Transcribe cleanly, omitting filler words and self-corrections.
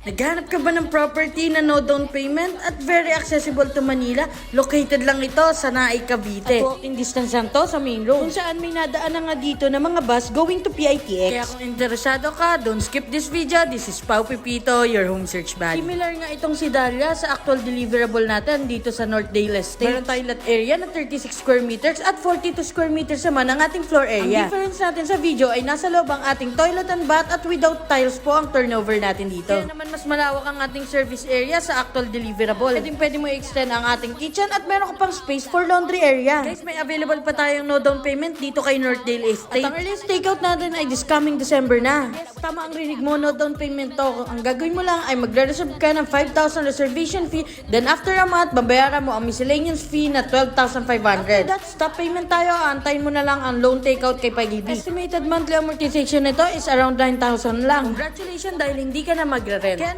Naghanap ka ba ng property na no down payment at very accessible to Manila? Located lang ito sa Naay, Cavite. At walking distance lang to sa main road. Kung saan may nadaan na nga dito na mga bus going to PITX. Kaya kung interesado ka, don't skip this video. This is Pau Pipito, your home search buddy. Similar nga itong si Dalia sa actual deliverable natin dito sa Northdale Estate. Meron tayong lot area na 36 square meters at 42 square meters naman ang ating floor area. Ang difference natin sa video ay nasa loob ang ating toilet and bath at without tiles po ang turnover natin dito. Kaya naman mas malawak ang ating service area sa actual deliverable. Pwede mo i-extend ang ating kitchen at meron ka pang space for laundry area. Guys, may available pa tayong no down payment dito kay Northdale Estate. At ang earliest takeout natin ay this coming December na. Yes, tama ang rinig mo, no down payment to. Ang gagawin mo lang ay magre-reserve ka ng 5,000 reservation fee, then after a month, babayaran mo ang miscellaneous fee na 12,500. After that, stop payment tayo, antayin mo na lang ang loan takeout kay Pag-ibig. Estimated monthly amortization nito is around 9,000 lang. Congratulations dahil hindi ka na magre-rent.